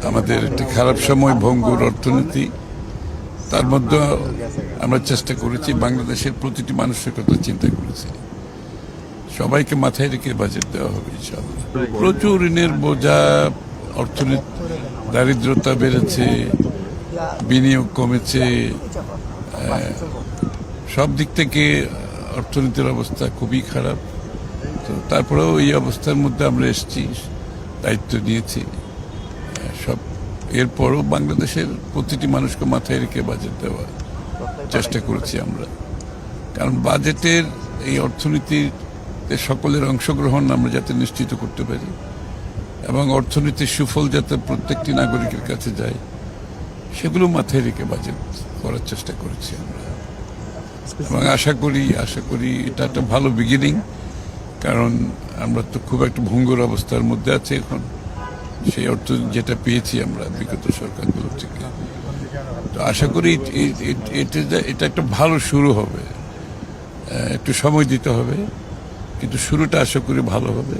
আমাদের একটি খারাপ সময়, ভঙ্গুর অর্থনীতি, তার মধ্যে আমরা চেষ্টা করেছি বাংলাদেশের প্রতিটি মানুষের কথা চিন্তা করেছি। সবাইকে মাথায় রেখে বাজেট দেওয়া হবে ইনশাআল্লাহ। প্রচুর ঋণের বোঝা, অর্থনীতি, দারিদ্রতা বেড়েছে, বিনিয়োগ কমেছে, সব দিক থেকে অর্থনীতির অবস্থা খুবই খারাপ। তো তারপরেও এই অবস্থার মধ্যে আমরা এসেছি, দায়িত্ব নিয়েছি সব। এরপরও বাংলাদেশের প্রতিটি মানুষকে মাথায় রেখে বাজেট দেওয়ার চেষ্টা করেছি আমরা, কারণ বাজেটের এই অর্থনীতির সকলের অংশগ্রহণ আমরা যাতে নিশ্চিত করতে পারি এবং অর্থনীতির সুফল যাতে প্রত্যেকটি নাগরিকের কাছে যায়, সেগুলো মাথায় রেখে বাজেট করার চেষ্টা করেছি আমরা। এবং আশা করি এটা একটা ভালো বিগিনিং, কারণ আমরা তো খুব একটা ভঙ্গুর অবস্থার মধ্যে আছি এখন। সেই অর্থ যেটা পেয়েছি আমরা বিগত সরকারগুলো থেকে, তো আশা করি এটা একটা ভালো শুরু হবে। একটু সময় দিতে হবে, কিন্তু শুরুটা আশা করি ভালো হবে।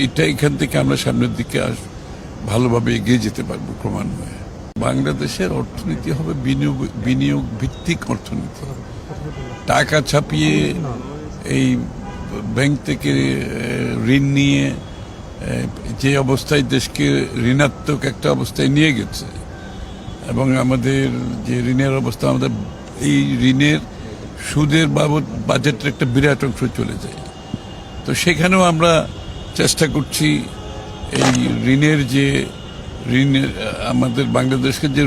এইটা এখান থেকে আমরা সামনের দিকে ভালোভাবে এগিয়ে যেতে পারবো ক্রমান্বয়ে। বাংলাদেশের অর্থনীতি হবে বিনিয়োগ ভিত্তিক অর্থনীতি। টাকা ছাপিয়ে এই ব্যাংক থেকে ঋণ নিয়ে যে অবস্থায় দেশকে ঋণাত্মক একটা অবস্থায় নিয়ে গেছে, এবং আমাদের যে ঋণের অবস্থা, আমাদের এই ঋণের সুদের বাবদ বাজেটের একটা বিরাট অংশ চলে যায়। তো সেখানেও আমরা চেষ্টা করছি এই আমাদের বাংলাদেশকে যে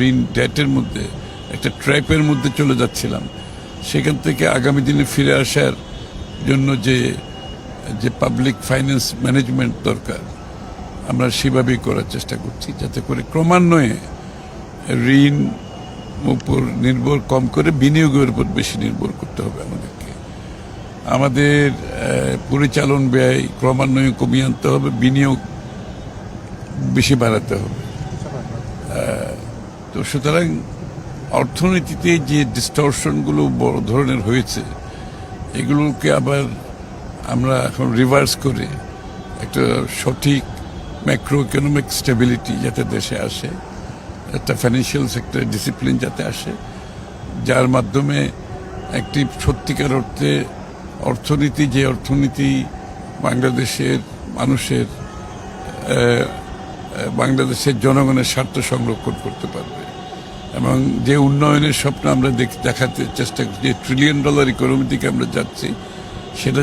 ঋণ ডেটের মধ্যে একটা ট্র্যাপের মধ্যে চলে যাচ্ছিলাম, সেখান থেকে আগামী দিনে ফিরে আসার জন্য যে পাবলিক ফাইন্যান্স ম্যানেজমেন্ট দরকার, আমরা সেভাবেই করার চেষ্টা করছি, যাতে করে ক্রমান্বয়ে ঋণ উপর নির্ভর কম করে বিনিয়োগের উপর বেশি নির্ভর করতে হবে আমাদেরকে। আমাদের পরিচালন ব্যয় ক্রমান্বয়ে কমিয়ে আনতে হবে, বিনিয়োগ বেশি বাড়াতে হবে। তো সুতরাং অর্থনীতিতে যে ডিস্টরশনগুলো বড় ধরনের হয়েছে, এগুলোকে আবার আমরা এখন রিভার্স করে একটা সঠিক ম্যাক্রো ইকোনমিক স্টেবিলিটি যাতে দেশে আসে, একটা ফাইন্যান্সিয়াল সেক্টরের ডিসিপ্লিন যাতে আসে, যার মাধ্যমে একটি সত্যিকার অর্থে যে অর্থনীতি বাংলাদেশের মানুষের, বাংলাদেশের জনগণের স্বার্থ সংরক্ষণ করতে পারবে, এবং যে উন্নয়নের স্বপ্ন আমরা দেখাতে চেষ্টা করছি, যে $1 ট্রিলিয়ন ইকোনমি থেকে আমরা যাচ্ছি, সেটা